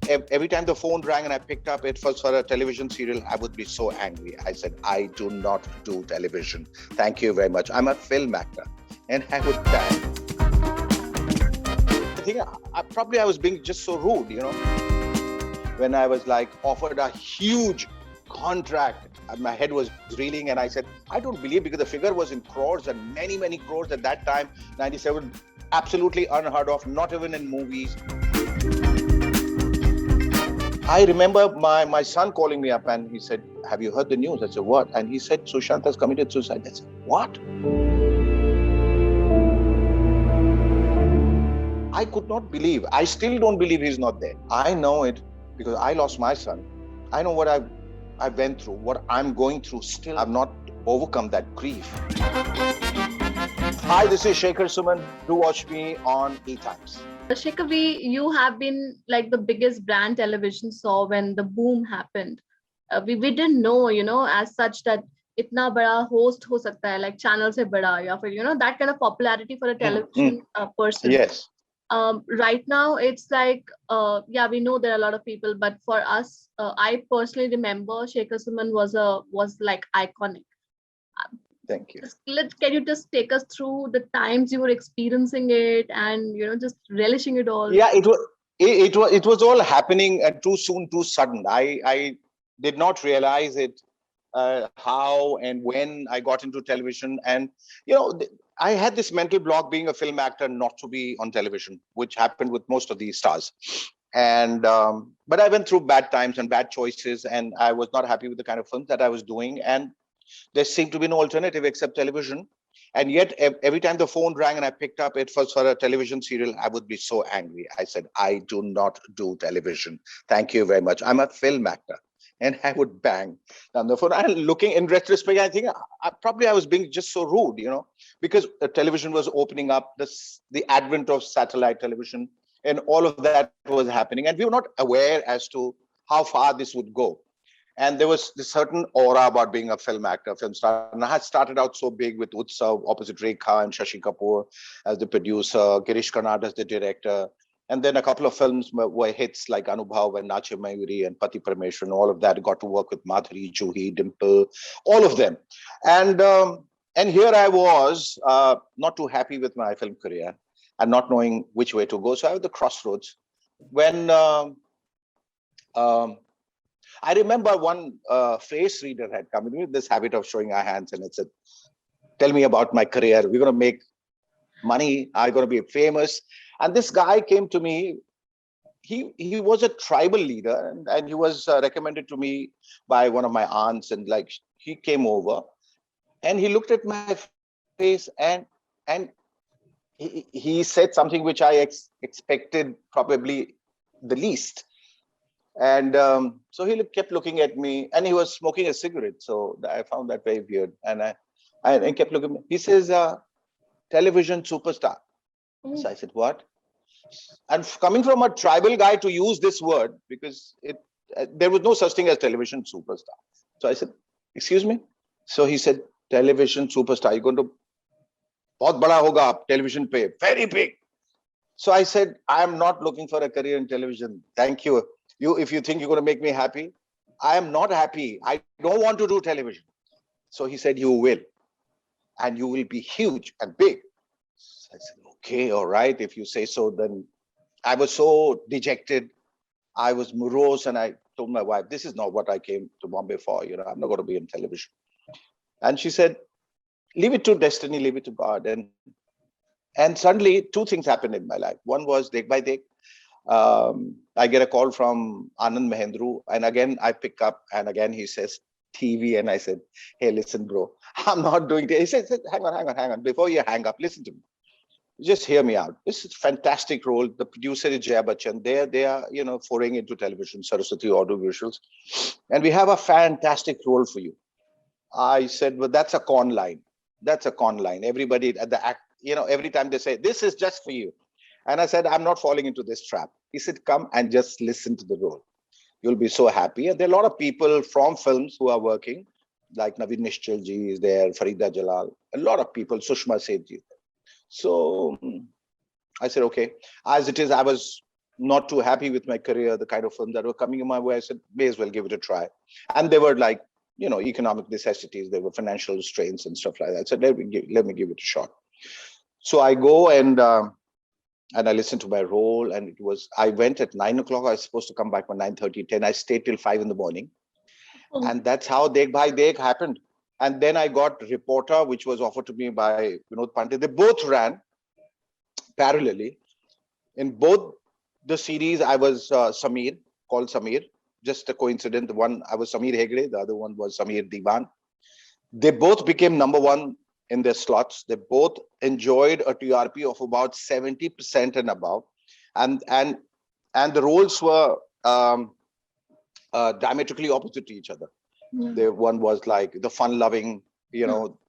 every time the phone rang and I picked up, it was for a television serial, I would be so angry. I said, I do not do television. Thank you very much. I'm a film actor. And I would die. I think I was being just so rude, when I was like offered a huge contract. My head was reeling and I said, I don't believe, because the figure was in crores and many, many crores at that time, 97, absolutely unheard of, not even in movies. I remember my son calling me up and he said, have you heard the news? I said, what? And he said, Sushant has committed suicide. I said, what? I could not believe. I still don't believe he's not there. I know it because I lost my son. I know what I went through, what I'm going through still. I've not overcome that grief. Hi, this is Shekhar Suman. Do watch me on ETimes. Shekhar, you have been like the biggest brand television saw when the boom happened. We didn't know, as such that itna bada host ho sakta hai, like channel se bada, ya fir, that kind of popularity for a television person. Yes. Right now, it's like, we know there are a lot of people, but for us, I personally remember Shekhar Suman was like iconic. Thank you. Can you just take us through the times you were experiencing it and just relishing it all? Yeah, it was all happening too soon, too sudden. I did not realize it how and when I got into television, and I had this mental block being a film actor not to be on television, which happened with most of these stars. And but I went through bad times and bad choices, and I was not happy with the kind of films that I was doing, and there seemed to be no alternative except television. And yet every time the phone rang and I picked up, it was for a television serial, I would be so angry. I said, I do not do television. Thank you very much. I'm a film actor. And I would bang down the phone. And looking in retrospect, I think I was being just so rude, because television was opening up, the advent of satellite television, and all of that was happening. And we were not aware as to how far this would go. And there was this certain aura about being a film actor, film star. And I had started out so big with Utsav, opposite Rekha and Shashi Kapoor as the producer, Girish Karnad as the director. And then a couple of films were hits like Anubhav and Nache Mayuri and Pati Parmeshwar, and all of that. Got to work with Madhuri, Juhi, Dimple, all of them. And here I was, not too happy with my film career and not knowing which way to go. So I was at the crossroads when I remember one face reader had come in with this habit of showing our hands, and it said, tell me about my career. We're going to make money. I'm going to be famous. And this guy came to me. He was a tribal leader, and he was recommended to me by one of my aunts. And like, he came over and he looked at my face and he said something which I expected probably the least. And so he kept looking at me, and he was smoking a cigarette. So I found that very weird. And I kept looking at me. He says, television superstar. So I said, what? And coming from a tribal guy to use this word, because there was no such thing as television superstar. So I said, excuse me? So he said, television superstar, you're going to bahut bada hoga aap television pe, very big. So I said, I'm not looking for a career in television. Thank you. If you think you're going to make me happy, I am not happy. I don't want to do television. So he said, you will. And you will be huge and big. So I said, okay, all right. If you say so, then I was so dejected. I was morose, and I told my wife, this is not what I came to Bombay for. I'm not going to be in television. And she said, leave it to destiny, leave it to God. And suddenly two things happened in my life. One was Dekh Bhai Dekh. I get a call from Anand Mahendru, and again I pick up, and again he says TV, and I said, hey, listen, bro, I'm not doing it. He said, hang on. Before you hang up, listen to me. Just hear me out. This is a fantastic role. The producer is Jaya Bachchan. They are, foraying into television, Saraswati Audio Visuals. And we have a fantastic role for you. I said, well, that's a con line. That's a con line. Everybody at the act, every time they say, this is just for you. And I said, I'm not falling into this trap. He said, come and just listen to the role. You'll be so happy. And there are a lot of people from films who are working, like Naveen Nishchal ji is there, Farida Jalal, a lot of people, Sushma Seth ji. So I said, okay. As it is, I was not too happy with my career, the kind of films that were coming in my way. I said, may as well give it a try. And they were like, economic necessities. There were financial restraints and stuff like that. I said, let me give it a shot. So I go and I listened to my role, and I went at 9 o'clock. I was supposed to come back by 9:30, 10. I stayed till 5 in the morning. Oh. And that's how Dekh Bhai Dekh happened. And then I got Reporter, which was offered to me by Vinod Pandey. They both ran parallelly. In both the series, I was Samir, called Samir. Just a coincidence. The one, I was Samir Hegde. The other one was Samir Diwan. They both became number one in their slots. They both enjoyed a TRP of about 70% and above. And the roles were diametrically opposite to each other. The one was like the fun-loving,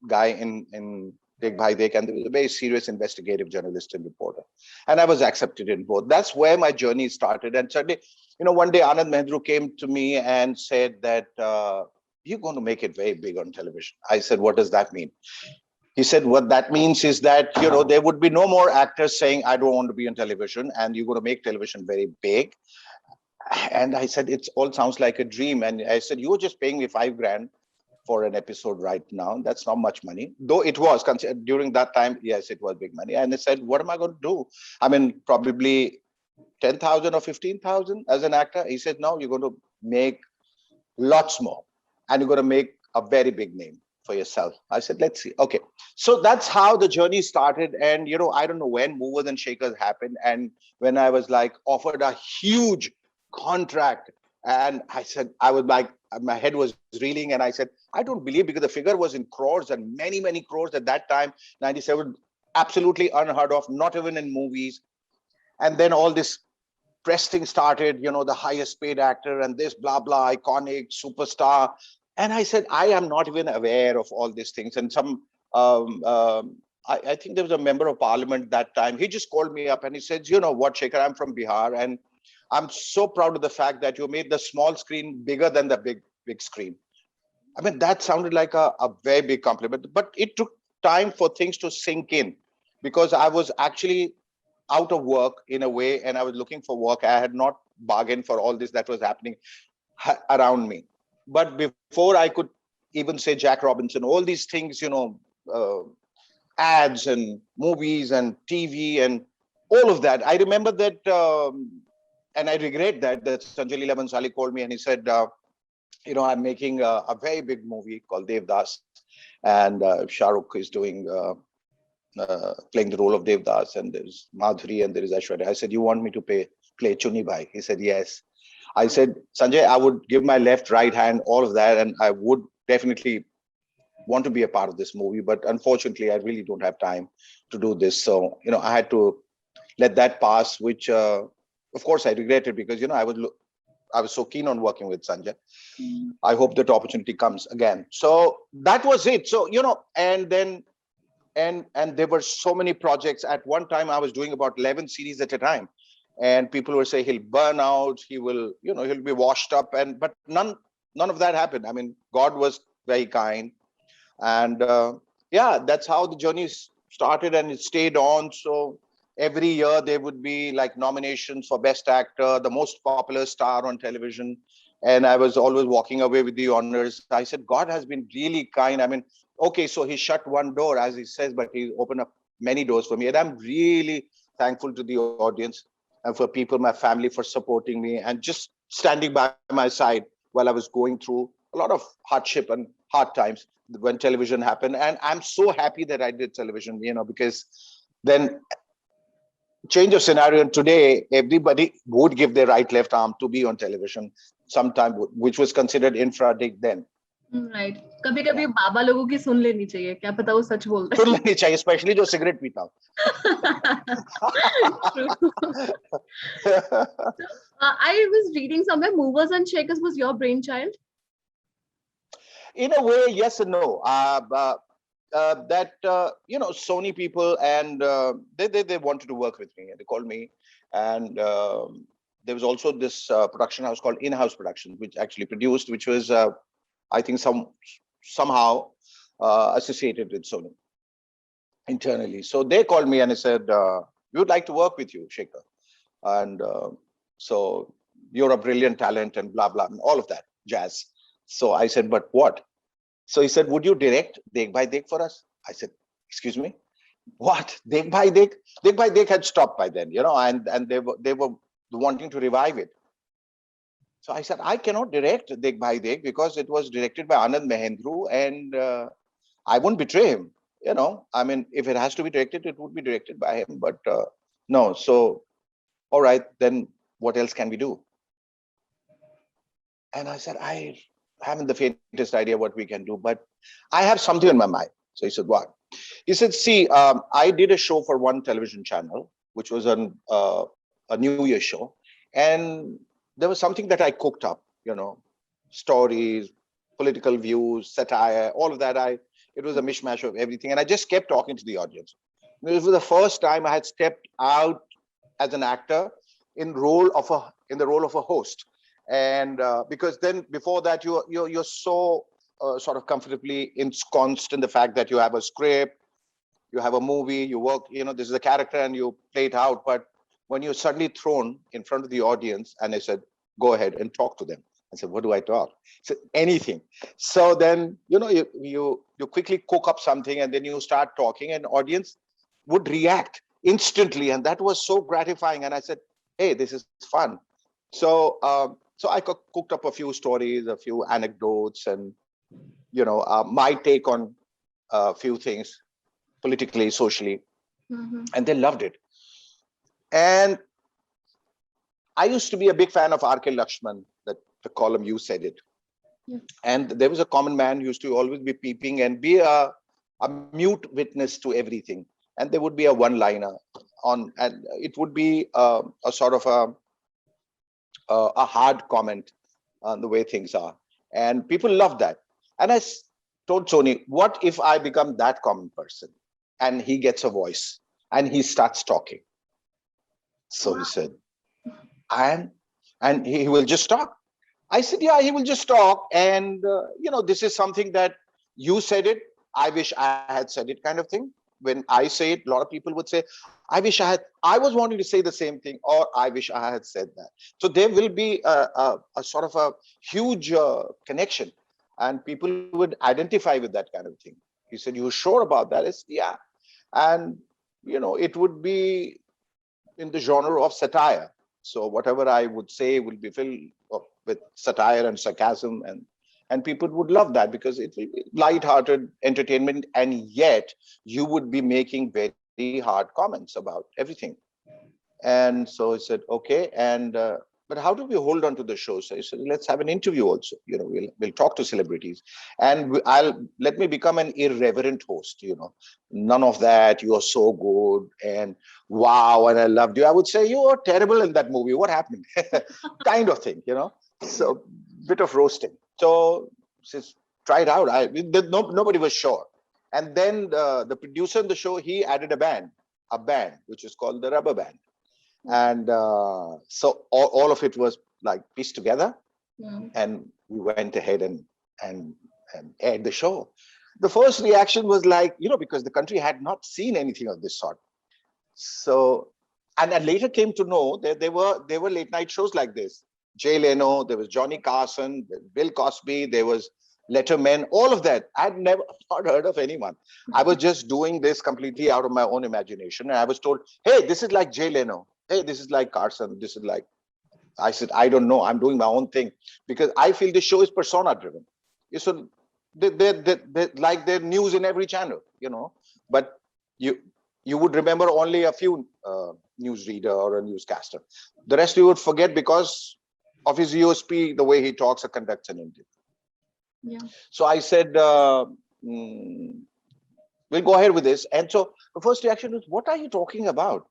guy in Dekh Bhai Dekh, and there was a very serious investigative journalist and reporter. And I was accepted in both. That's where my journey started. And suddenly, one day Anand Mehndru came to me and said that, you're going to make it very big on television. I said, what does that mean? He said, what that means is that, there would be no more actors saying, I don't want to be on television, and you're going to make television very big. And I said, it all sounds like a dream. And I said, you were just paying me $5 grand for an episode right now. That's not much money, though it was during that time. Yes, it was big money. And I said, what am I going to do? I mean, probably 10,000 or 15,000 as an actor. He said, no, you're going to make lots more, and you're going to make a very big name for yourself. I said, let's see. Okay. So that's how the journey started. And, I don't know when Movers and Shakers happened. And when I was like offered a huge contract, and I said, I was like, my head was reeling, and I said, I don't believe, because the figure was in crores, and many, many crores at that time, 97, absolutely unheard of, not even in movies. And then all this press thing started, the highest paid actor and this blah, blah, iconic superstar. And I said, I am not even aware of all these things. And I think there was a member of parliament that time. He just called me up and he said, you know what, Shekhar, I'm from Bihar, and I'm so proud of the fact that you made the small screen bigger than the big screen. I mean, that sounded like a very big compliment, but it took time for things to sink in, because I was actually out of work in a way, and I was looking for work. I had not bargained for all this that was happening around me. But before I could even say Jack Robinson, all these things, ads and movies and TV and all of that, I remember that, and I regret that Sanjay Leela Bhansali called me and he said, I'm making a very big movie called Devdas, and Shah Rukh is doing playing the role of Devdas, and there's Madhuri and there is Aishwarya. I said, you want me to play Chunni Bhai? He said, yes. I said, Sanjay, I would give my left, right hand, all of that, and I would definitely want to be a part of this movie. But unfortunately, I really don't have time to do this. So, I had to let that pass, which, of course, I regretted, because, I was so keen on working with Sanjay. I hope that opportunity comes again. So that was it. So, and then, and there were so many projects. At one time, I was doing about 11 series at a time. And people would say he'll burn out, he will, he'll be washed up. But none of that happened. I mean, God was very kind. And that's how the journey started, and it stayed on. So every year there would be like nominations for Best Actor, the most popular star on television. And I was always walking away with the honors. I said, God has been really kind. I mean, okay, so he shut one door, as he says, but he opened up many doors for me. And I'm really thankful to the audience and for people, my family, for supporting me and just standing by my side while I was going through a lot of hardship and hard times when television happened. And I'm so happy that I did television, because then change of scenario. And today, everybody would give their right, left arm to be on television sometime, which was considered infra dig then. Right. कभी-कभी बाबा लोगों की सुन लेनी चाहिए, क्या पता वो सच बोलते हैं. सुन लेनी चाहिए, especially जो सिगरेट पीता हो. I was reading somewhere, Movers and Shakers was your brainchild. In a way, yes and no. Sony people, and they wanted to work with me, and they called me, and there was also this production house called In-House Productions, which actually produced, which was I think somehow associated with Sony internally. So they called me and they said, we would like to work with you, Shekhar. And so you're a brilliant talent and blah, blah, and all of that jazz. So I said, but what? So he said, would you direct Dekh Bhai Dekh for us? I said, excuse me, what? Dekh Bhai Dekh? Dekh Bhai Dekh had stopped by then, and they were wanting to revive it. So I said, I cannot direct Dekh Bhai Dekh because it was directed by Anand Mahendru, and I won't betray him. I mean, if it has to be directed, it would be directed by him. But no, so all right, then what else can we do? And I said, I haven't the faintest idea what we can do, but I have something in my mind. So he said, what? He said, see, I did a show for one television channel, which was a New Year show. And there was something that I cooked up, stories, political views, satire, all of that. It was a mishmash of everything. And I just kept talking to the audience. This was the first time I had stepped out as an actor in the role of a host. And because then before that, you're so sort of comfortably ensconced in the fact that you have a script, you have a movie, you work, this is a character and you play it out. But when you're suddenly thrown in front of the audience and I said, go ahead and talk to them. I said, what do I talk? I said, anything. So then, you quickly cook up something and then you start talking and audience would react instantly. And that was so gratifying. And I said, hey, this is fun. So I cooked up a few stories, a few anecdotes, and my take on a few things politically, socially, and they loved it. And I used to be a big fan of R.K. Lakshman, the column You Said It. Yeah. And there was a common man who used to always be peeping and be a mute witness to everything. And there would be a one-liner and it would be a sort of a hard comment on the way things are. And people love that. And I told Tony, what if I become that common person and he gets a voice and he starts talking? So he said, and he will just talk. I said, yeah, he will just talk. And, this is something that you said it. I wish I had said it kind of thing. When I say it, a lot of people would say, I was wanting to say the same thing, or I wish I had said that. So there will be a sort of a huge connection and people would identify with that kind of thing. He said, you sure about that? It's, yeah. And, it would be in the genre of satire. So whatever I would say will be filled with satire and sarcasm, and people would love that because it will be light-hearted entertainment, and yet you would be making very hard comments about everything. And so I said, okay, and but how do we hold on to the show? So I said, let's have an interview also. We'll talk to celebrities, and let me become an irreverent host. None of that. You are so good, and wow, and I loved you. I would say you are terrible in that movie. What happened? Kind of thing. So bit of roasting. So just try it out. Nobody was sure, and then the producer in the show, he added a band which is called the Rubber Band. And so all of it was like pieced together, and we went ahead and aired the show. The first reaction was like, because the country had not seen anything of this sort. So, and I later came to know that there were late night shows like this. Jay Leno, there was Johnny Carson, Bill Cosby, there was Letterman, all of that. I'd never not heard of anyone. I was just doing this completely out of my own imagination. And I was told, hey, this is like Jay Leno. Hey, this is like Carson. This is like, I said, I don't know. I'm doing my own thing because I feel this show is persona driven. So they're like their news in every channel, but you would remember only a few newsreader or a newscaster. The rest you would forget because of his USP, the way he talks or conducts an interview. Yeah. So I said, we'll go ahead with this. And so the first reaction was, what are you talking about?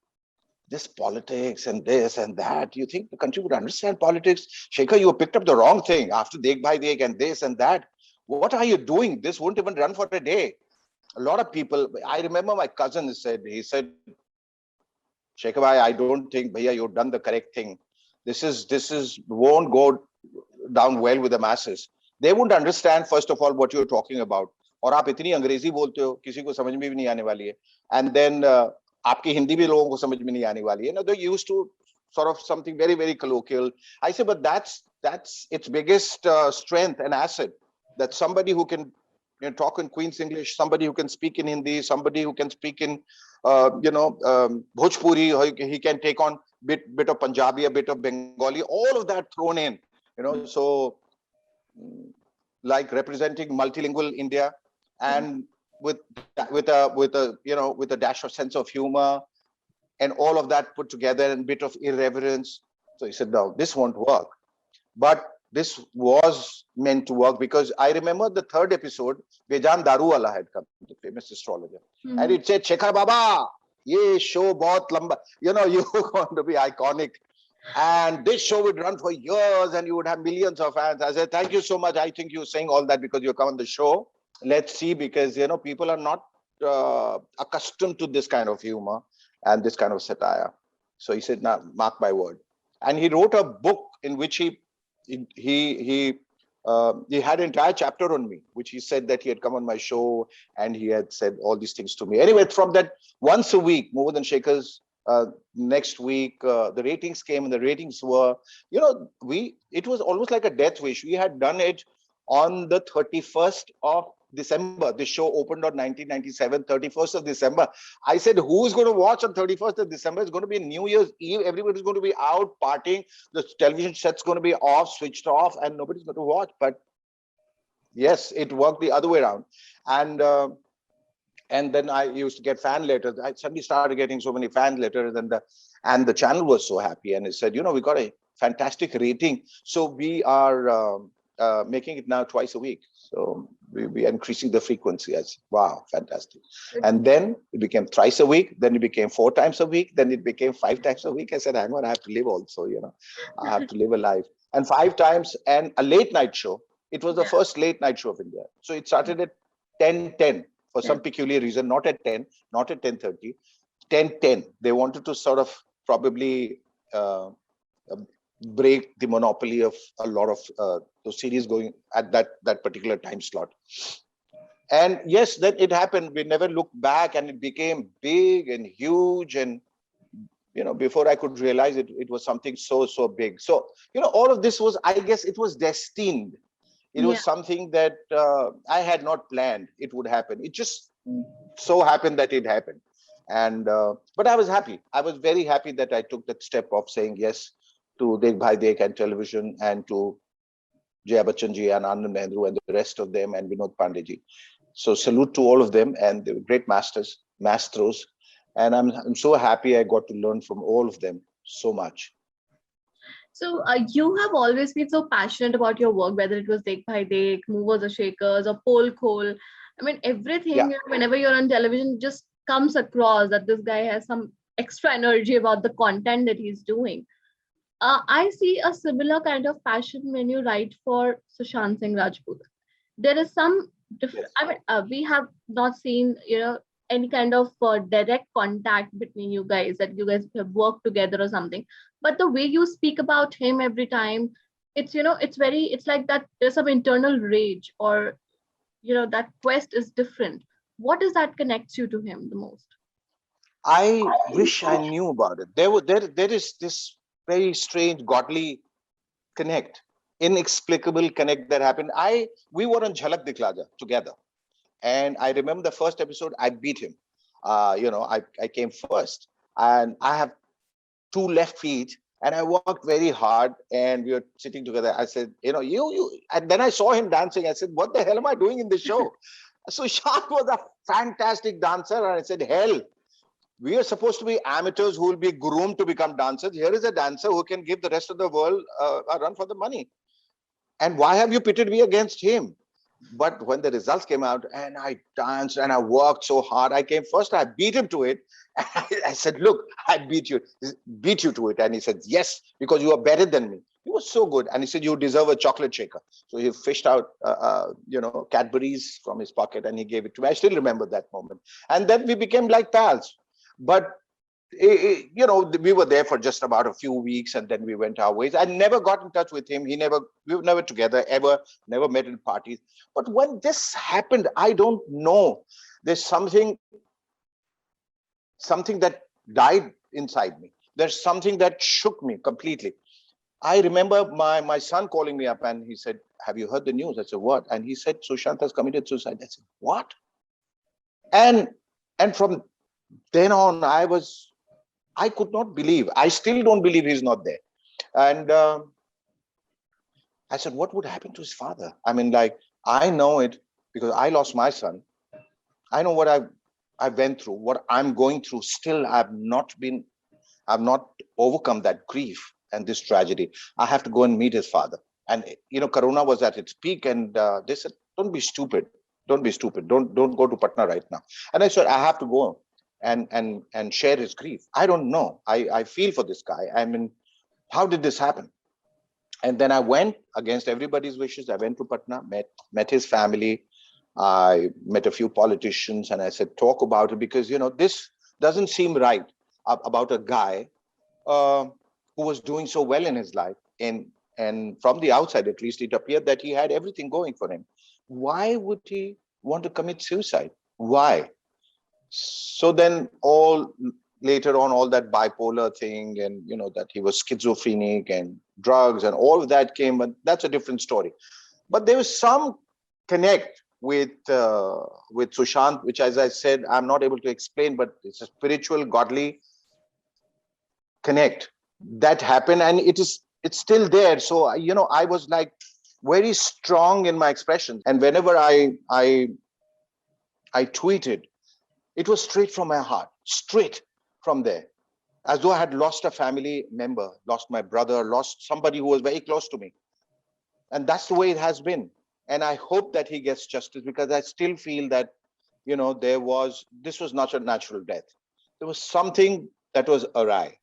This politics and this and that. You think the country would understand politics? Shekhar, you picked up the wrong thing after Dekh Bhai Dekh and this and that. What are you doing? This won't even run for a day. A lot of people, I remember my cousin said, Shekhar Bhai, I don't think, Bhaiya, you've done the correct thing. This won't go down well with the masses. They won't understand, first of all, what you're talking about. और आप इतनी अंग्रेजी बोलते हो, किसी को समझ में भी नहीं आने वाली है. And then आपकी हिंदी भी लोगों को समझ में नहीं आने वाली है. They're used to sort of something very, very colloquial. I said, but that's its biggest strength and asset. That somebody who can talk in Queen's English, somebody who can speak in Hindi, somebody who can speak in Bhojpuri, or he can take on bit of Punjabi, a bit of Bengali, all of that thrown in, so like representing multilingual India, and with a dash of sense of humor, and all of that put together, and bit of irreverence. So he said, no, this won't work. But this was meant to work, because I remember the third episode, Bejan Daruwala had come, the famous astrologer, and it said, Shekhar Baba, ye show bahut lamba, you're going to be iconic, and this show would run for years, and you would have millions of fans. I said, thank you so much. I think you're saying all that because you come on the show. Let's see, because people are not accustomed to this kind of humor and this kind of satire. So he said, "Now, mark my word." And he wrote a book in which he had an entire chapter on me, which he said that he had come on my show and he had said all these things to me. Anyway, from that, once a week, more than Shekhar's, next week, the ratings came, and the ratings were, it was almost like a death wish. We had done it on the 31st of December. The show opened on 1997, 31st of December. I said, who's going to watch on 31st of December? It's going to be New Year's Eve. Everybody's going to be out partying. The television set's going to be off, switched off, and nobody's going to watch. But yes, it worked the other way around. And then I used to get fan letters. I suddenly started getting so many fan letters, and the channel was so happy. And it said, we got a fantastic rating. So we are making it now twice a week. So we are increasing the frequency. I said, wow, fantastic. And then it became thrice a week. Then it became 4 times a week. Then it became 5 times a week. I said, hang on, I have to live also, I have to live a life. And 5 times, and a late night show. It was the first late night show of India. So it started at 10:10 for some peculiar reason, not at 10, not at 10:30, 10:10. They wanted to sort of probably break the monopoly of a lot of those series going at that particular time slot. And yes, then it happened. We never looked back, and it became big and huge. And before I could realize it, it was something so big. So all of this was, I guess, it was destined. It was something that I had not planned it would happen. It just so happened that it happened. And but I was happy. I was very happy that I took that step of saying yes to Dekh Bhai Dekh and television, and to Jaya Bachchan ji and Anand Nehru and the rest of them, and Vinod Pandey ji. So salute to all of them, and they were great maestros. And I'm so happy I got to learn from all of them so much. So you have always been so passionate about your work, whether it was Dekh Bhai Dekh, Movers or Shakers, or Pol Khol. I mean, everything, whenever you're on television, just comes across that this guy has some extra energy about the content that he's doing. I see a similar kind of passion when you write for Sushant Singh Rajput. There is some different. I mean, we have not seen, any kind of direct contact between you guys, that you guys have worked together or something. But the way you speak about him every time, it's it's like that there's some internal rage, or that quest is different. What is that connects you to him the most? I wish I knew about it. There is this very strange godly connect, inexplicable connect that happened. We were on Jhalak Dikhla Ja together, and I remember the first episode I beat him. I came first, and I have 2 left feet, and I worked very hard, and we were sitting together. I said, you, and then I saw him dancing. I said, what the hell am I doing in this show? So Shah was a fantastic dancer, and I said, hell, we are supposed to be amateurs who will be groomed to become dancers. Here is a dancer who can give the rest of the world a run for the money. And why have you pitted me against him? But when the results came out, and I danced and I worked so hard, I came first. I beat him to it. I said, look, I beat you to it. And he said, yes, because you are better than me. He was so good. And he said, you deserve a chocolate shaker. So he fished out, Cadbury's from his pocket, and he gave it to me. I still remember that moment. And then we became like pals. But we were there for just about a few weeks, and then we went our ways. I never got in touch with him. We were never together, ever, never met in parties. But when this happened, I don't know. There's something that died inside me. there's something that shook me completely. I remember my son calling me up and he said, have you heard the news? I said, what? And he said, Sushant has committed suicide. I said, what? And from then on, I could not believe. I still don't believe he's not there. And I said, what would happen to his father? I mean, like, I know it because I lost my son. I know what I went through, what I'm going through. Still, I've not overcome that grief and this tragedy. I have to go and meet his father. And Corona was at its peak, and they said, "Don't be stupid. Don't be stupid. Don't go to Patna right now." And I said, "I have to go and share his grief. I don't know. I feel for this guy. I mean, how did this happen?" And then I went against everybody's wishes. I went to Patna, met his family. I met a few politicians, and I said, talk about it, because this doesn't seem right about a guy who was doing so well in his life. And from the outside, at least, it appeared that he had everything going for him. Why would he want to commit suicide? Why? So then later on, all that bipolar thing, and that he was schizophrenic and drugs and all of that came, but that's a different story. But there was some connect with Sushant, which, as I said, I'm not able to explain, but it's a spiritual, godly connect that happened, and it's still there. So I was like very strong in my expressions, and whenever I tweeted, it was straight from my heart, straight from there, as though I had lost a family member, lost my brother, lost somebody who was very close to me. And that's the way it has been. And I hope that he gets justice, because I still feel that this was not a natural death. There was something that was awry.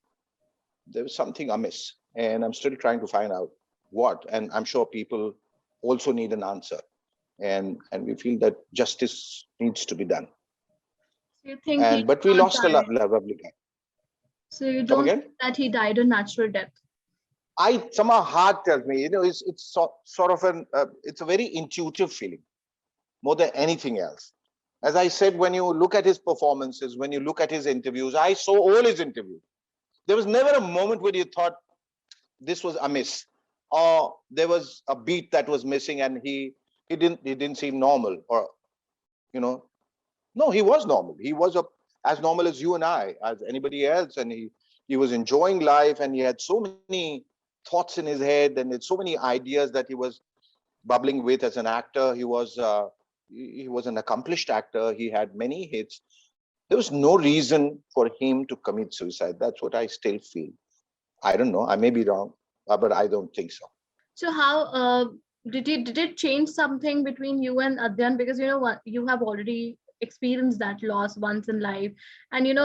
There was something amiss, and I'm still trying to find out what. And I'm sure people also need an answer, and we feel that justice needs to be done. So you think But we lost a lovely guy. So you don't think that he died a natural death? Somehow heart tells me, it's sort of it's a very intuitive feeling, more than anything else. As I said, when you look at his performances, when you look at his interviews, I saw all his interviews. There was never a moment where you thought this was amiss, or there was a beat that was missing, and he didn't seem normal, or no, he was normal. He was as normal as you and I, as anybody else, and he was enjoying life, and he had so many thoughts in his head, and so many ideas that he was bubbling with as an actor. He was an accomplished actor. He had many hits. There was no reason for him to commit suicide. That's what I still feel. I don't know. I may be wrong, but I don't think so. So how did it change something between you and Adhyayan? Because you have already experienced that loss once in life, and you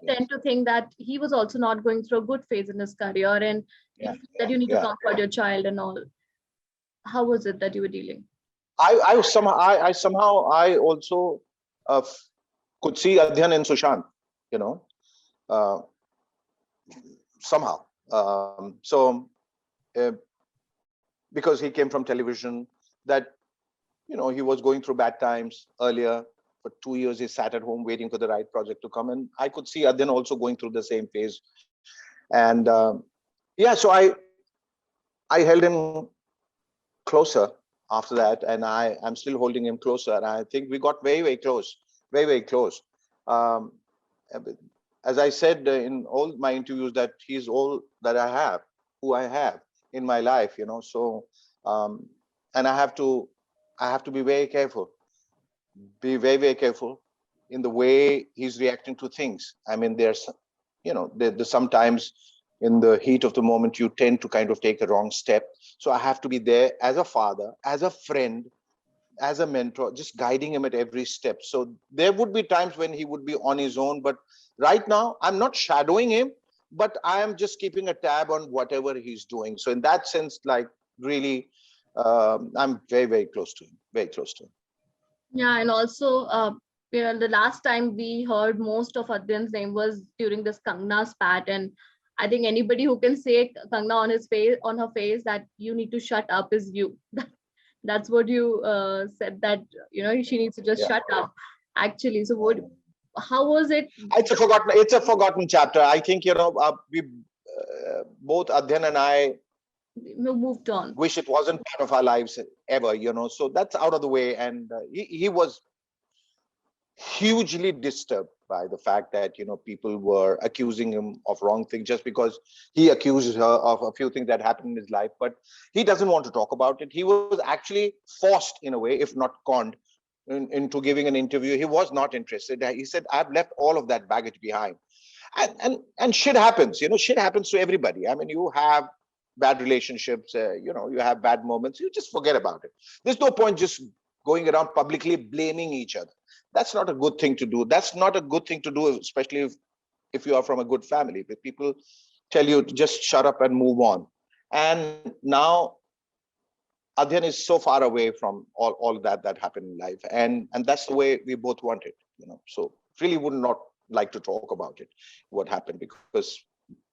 tend to think that he was also not going through a good phase in his career, and you feel that you need to comfort your child and all. How was it that you were dealing? I somehow also could see Adhyayan and Sushant, uh, somehow. So because he came from television, that he was going through bad times earlier. For 2 years, he sat at home waiting for the right project to come, and I could see Adhyayan also going through the same phase. And so I held him closer after that, and I'm still holding him closer, and I think we got very, very close, very, very close. As I said in all my interviews, that he's all that I have, who I have in my life, so and I have to be very careful, be very, very careful in the way he's reacting to things. I mean, there's sometimes in the heat of the moment, you tend to kind of take a wrong step. So I have to be there as a father, as a friend, as a mentor, just guiding him at every step. So there would be times when he would be on his own, but right now I'm not shadowing him, but I am just keeping a tab on whatever he's doing. So in that sense, like, really, I'm very, very close to him, very close to him. Yeah, and also, the last time we heard most of Adhyayan's name was during this Kangana spat, and I think anybody who can say Kangana on her face that you need to shut up is you. That's what you said, that she needs to just shut up. Actually, so how was it? It's a forgotten chapter. I think, we both Adhyayan and I Moved on. wish it wasn't part of our lives ever, so that's out of the way. And he was hugely disturbed by the fact that people were accusing him of wrong things just because he accused her of a few things that happened in his life. But he doesn't want to talk about it. He was actually forced in a way, if not conned, into giving an interview. He was not interested. He said, I've left all of that baggage behind. And shit happens. Shit happens to everybody. I mean, you have bad relationships, you have bad moments. You just forget about it. There's no point just going around publicly blaming each other. That's not a good thing to do. That's not a good thing to do, especially if you are from a good family. If people tell you to just shut up and move on. And now Adhyayan is so far away from all that happened in life. And that's the way we both want it, So really would not like to talk about it, what happened, because,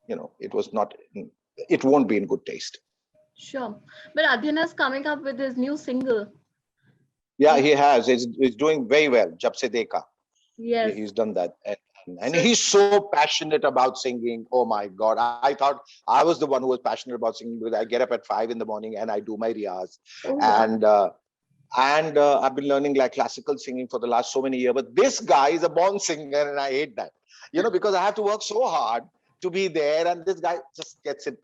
it was not, it won't be in good taste. Sure. But Adhyayan is coming up with his new single. Yeah, he has. He's doing very well. Jab se dekha. Yes. He's done that. And he's so passionate about singing. Oh my God. I thought I was the one who was passionate about singing, because I get up at 5 a.m. and I do my riyaz. Oh, wow. And I've been learning like classical singing for the last so many years. But this guy is a born singer, and I hate that, because I have to work so hard to be there. And this guy just gets it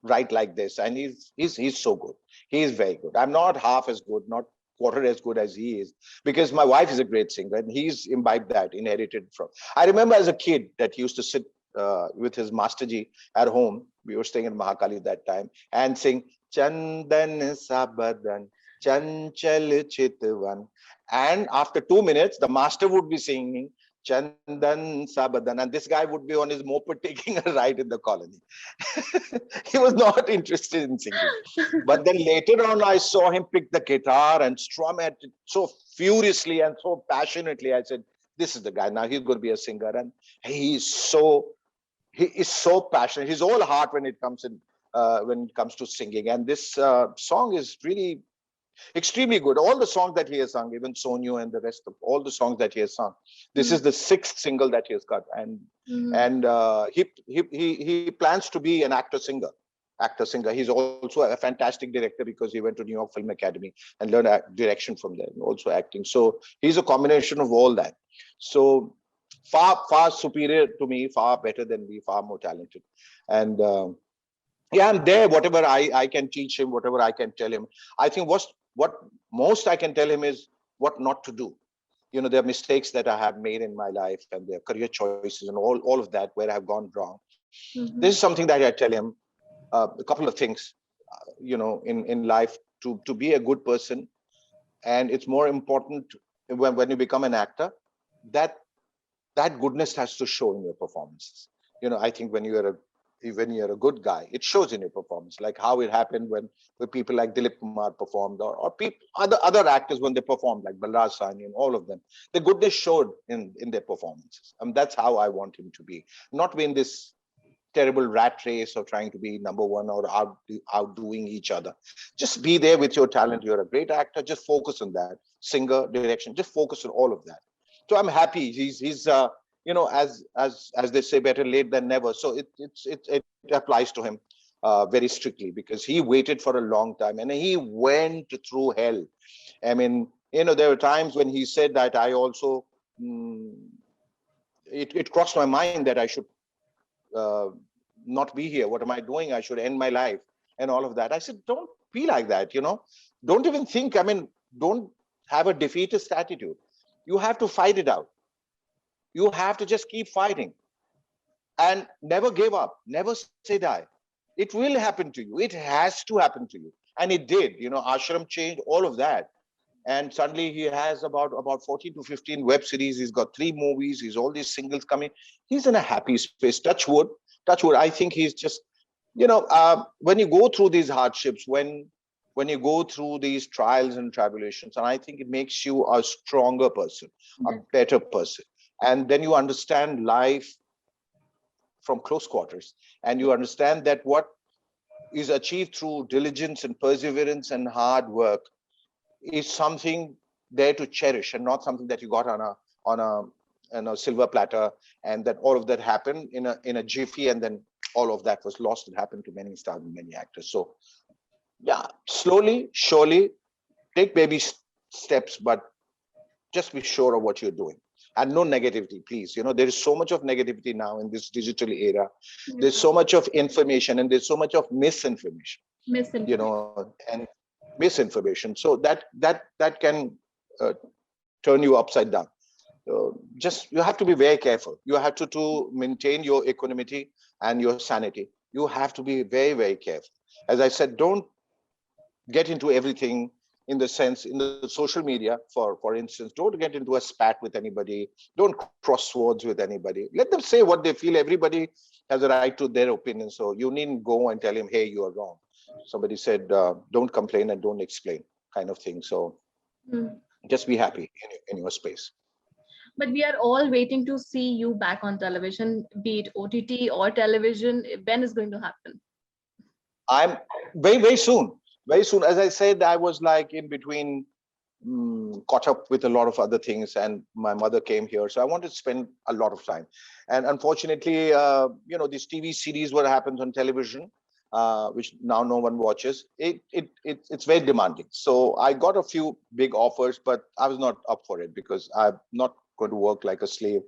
right like this. And he's so good. He's very good. I'm not half as good, not quarter as good as he is, because my wife is a great singer, and he's imbibed that, inherited from. I remember as a kid that he used to sit with his Masterji at home. We were staying in Mahakali that time, and sing Chandan Sabadan Chanchal Chitvan. And after 2 minutes, the master would be singing Chandan Sabadan, and this guy would be on his moped taking a ride in the colony. He was not interested in singing. But then later on, I saw him pick the guitar and strum at it so furiously and so passionately. I said, this is the guy. Now he's going to be a singer. And he is so passionate. He's all heart when it comes to singing. And this song is really extremely good. All the songs that he has sung, even Sonyu and the rest of all the songs that he has sung. This is the 6th single that he has got, and he plans to be an actor singer. He's also a fantastic director, because he went to New York Film Academy and learned direction from there, and also acting. So he's a combination of all that. So far superior to me, far better than me, far more talented. And yeah, I'm there. Whatever I can teach him, whatever I can tell him. I think what most I can tell him is what not to do. There are mistakes that I have made in my life, and their career choices and all of that where I've gone wrong. This is something that I tell him, a couple of things, in life to be a good person. And it's more important when you become an actor, that goodness has to show in your performances. I think when you're a good guy, it shows in your performance, like how it happened when people like Dilip Kumar performed, or other actors when they performed, like Balraj Sahni and all of them. The goodness showed in their performances. And that's how I want him to be, not be in this terrible rat race of trying to be number one or outdoing each other. Just be there with your talent. You're a great actor. Just focus on that. Singer, direction. Just focus on all of that. So I'm happy. He's as they say, better late than never. So it applies to him very strictly, because he waited for a long time and he went through hell. I mean, there were times when he said that I also, it crossed my mind that I should not be here. What am I doing? I should end my life and all of that. I said, don't be like that, Don't even think, don't have a defeatist attitude. You have to fight it out. You have to just keep fighting and never give up, never say die. It will happen to you. It has to happen to you. And it did, ashram changed, all of that. And suddenly he has about 14 to 15 web series. He's got 3 movies. He's all these singles coming. He's in a happy space. Touch wood. I think he's just, when you go through these hardships, when you go through these trials and tribulations, and I think it makes you a stronger person, a better person. And then you understand life from close quarters. And you understand that what is achieved through diligence and perseverance and hard work is something there to cherish, and not something that you got on silver platter, and that all of that happened in a jiffy, and then all of that was lost. It happened to many stars and many actors. So yeah, slowly, surely, take baby steps, but just be sure of what you're doing. And no negativity, please. There is so much of negativity now in this digital era. There's so much of information, and there's so much of misinformation. And misinformation. So that can turn you upside down. Just you have to be very careful. You have to maintain your equanimity and your sanity. You have to be very, very careful. As I said, don't get into everything in the social media, for instance. Don't get into a spat with anybody. Don't cross swords with anybody. Let them say what they feel. Everybody has a right to their opinion. So you needn't go and tell him, hey, you are wrong. Somebody said, don't complain and don't explain, kind of thing. So just be happy in your space. But we are all waiting to see you back on television, be it OTT or television. When is going to happen? I'm very, very soon. Very soon. As I said, I was like in between, caught up with a lot of other things, and my mother came here. So I wanted to spend a lot of time. And unfortunately, these TV series, what happens on television, which now no one watches, it's very demanding. So I got a few big offers, but I was not up for it because I'm not going to work like a slave.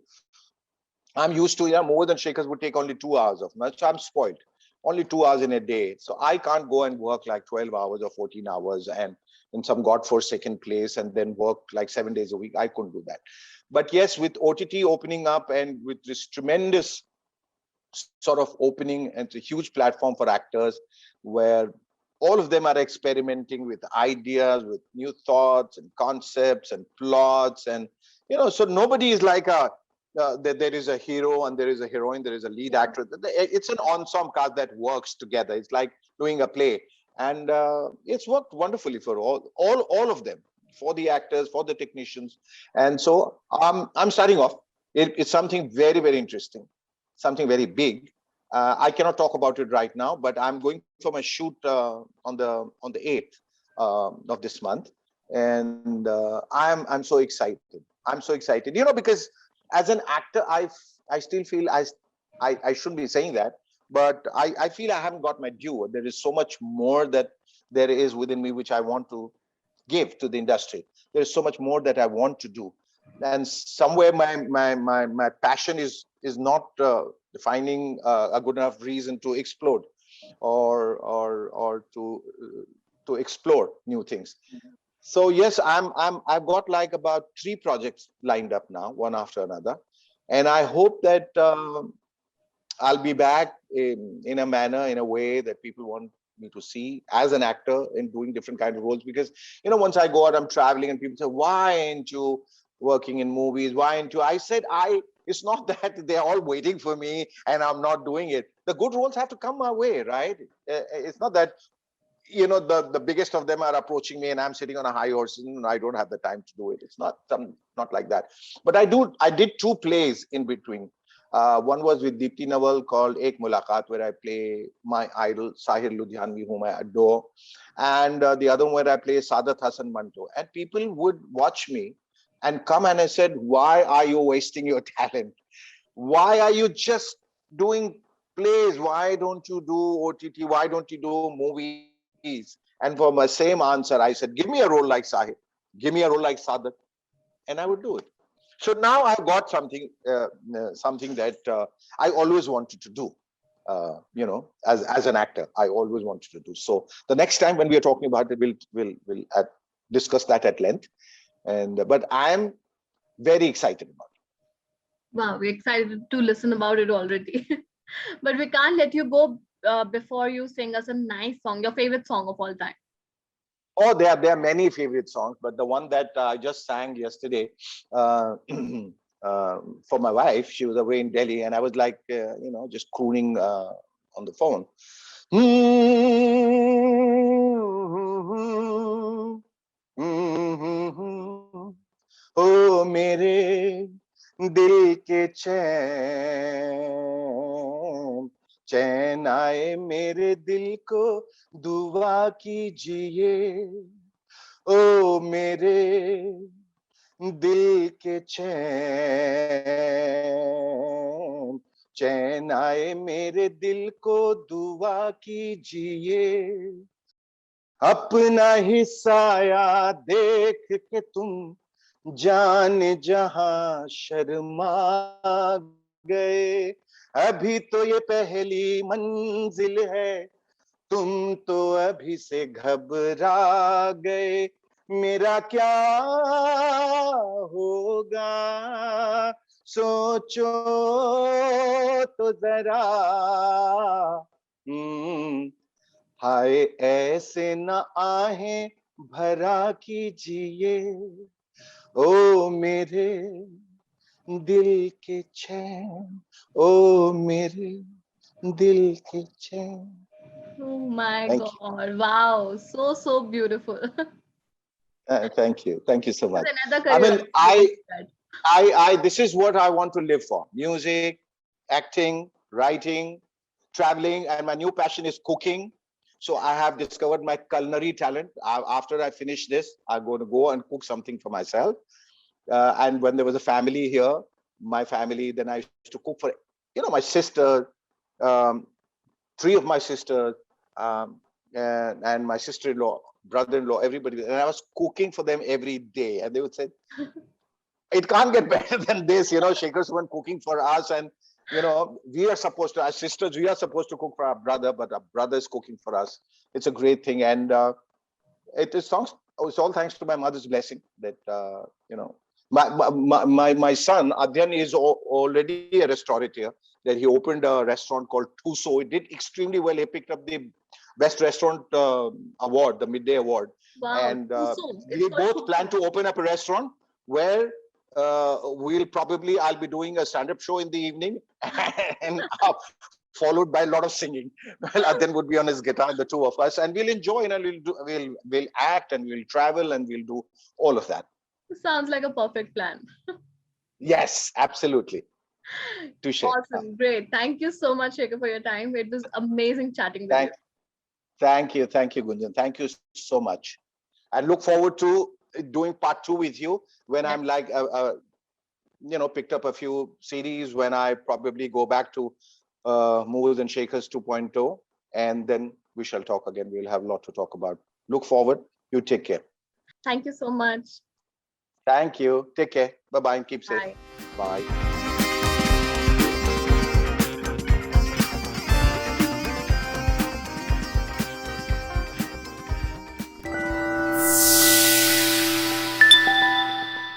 I'm used to, more than Shekhar would take only 2 hours of my, so I'm spoiled. Only 2 hours in a day. So I can't go and work like 12 hours or 14 hours and in some godforsaken place and then work like 7 days a week. I couldn't do that. But yes, with OTT opening up and with this tremendous sort of opening, and it's a huge platform for actors where all of them are experimenting with ideas, with new thoughts and concepts and plots. And, so nobody is like there is a hero and there is a heroine, there is a lead actor. It's an ensemble cast that works together. It's like doing a play. And it's worked wonderfully for all of them, for the actors, for the technicians. And so I'm starting off. It's something very, very interesting, something very big. I cannot talk about it right now, but I'm going for my shoot on the 8th of this month. And I'm so excited. I'm so excited, because as an actor, I still feel I shouldn't be saying that, but I feel I haven't got my due. There is so much more that there is within me which I want to give to the industry. There is so much more that I want to do, and somewhere my passion is not finding a good enough reason to explode or to explore new things. So yes, I've got like about 3 projects lined up now, one after another, and I hope that I'll be back in a manner, in a way that people want me to see as an actor in doing different kind of roles. Because once I go out, I'm traveling, and people say, "Why aren't you working in movies? Why aren't you?" I said, It's not that they're all waiting for me and I'm not doing it. The good roles have to come my way, right? It's not that the biggest of them are approaching me and I'm sitting on a high horse and I don't have the time to do it. It's not like that. But I did 2 plays in between. One was with Deepti Nawal called Ek Mulaqat, where I play my idol Sahir Ludhianvi, whom I adore, and the other one where I play Sadat Hassan Manto. And people would watch me and come, and I said, "Why are you wasting your talent? Why are you just doing plays? Why don't you do OTT? Why don't you do movies?" And for my same answer, I said, "Give me a role like Sahib, give me a role like Sadat, and I would do it." So now I've got something that I always wanted to do. As an actor, I always wanted to do. So the next time when we are talking about it, we'll discuss that at length. But I am very excited about it. Wow, we're excited to listen about it already. But we can't let you go before you sing us a nice song, your favorite song of all time. Oh, there are many favorite songs, but the one that I just sang yesterday for my wife, she was away in Delhi, and I was like, just crooning on the phone. Oh, mere dil ke chain, चैन आए मेरे दिल को दुआ कीजिए, ओ मेरे दिल के चैन, चैन आए मेरे दिल को दुआ कीजिए, अपना ही साया देख के तुम जान जहां शर्मा गए, अभी तो ये पहली मंजिल है, तुम तो अभी से घबरा गए, मेरा क्या होगा सोचो तो जरा, हाय ऐसे न आहें भरा कीजिए, ओ मेरे दिल के चैन, ओ मेरे दिल के चैन. Oh my Thank you. God. Wow. So beautiful. Thank you. Thank you so This much. is another I career mean, opportunity that. this is what I want to live for: music, acting, writing, traveling, and my new passion is cooking. So I have discovered my culinary talent. After I finish this, I'm going to go and cook something for myself. And when there was a family here, my family, then I used to cook for, my sister, um, three of my sisters, and my sister-in-law, brother-in-law, everybody. And I was cooking for them every day. And they would say, it can't get better than this, Shekhar Suman cooking for us. And, we are supposed to, as sisters, we are supposed to cook for our brother, but our brother is cooking for us. It's a great thing. And it's all thanks to my mother's blessing that, my son, Adhyayan, is already a restaurateur, that he opened a restaurant called Tuso. It did extremely well. He picked up the Best Restaurant Award, the Midday Award. Wow. And Tuso. It's we called both plan Tuso. to open up a restaurant where I'll be doing a stand-up show in the evening and followed by a lot of singing. Well, Adhyayan would be on his guitar, the two of us, and we'll enjoy, we'll act and we'll travel and we'll do all of that. Sounds like a perfect plan. Yes, absolutely. Touche. Awesome. Great. Thank you so much, Shekhar, for your time. It was amazing chatting with you. Thank you, Gunjan. Thank you so much. I look forward to doing part 2 with you when Yes. I'm like, picked up a few CDs, when I probably go back to Moves and Shakers 2.0, and then we shall talk again. We'll have a lot to talk about. Look forward. You take care. Thank you so much. Thank you. Take care. Bye-bye and keep safe. Bye. Bye.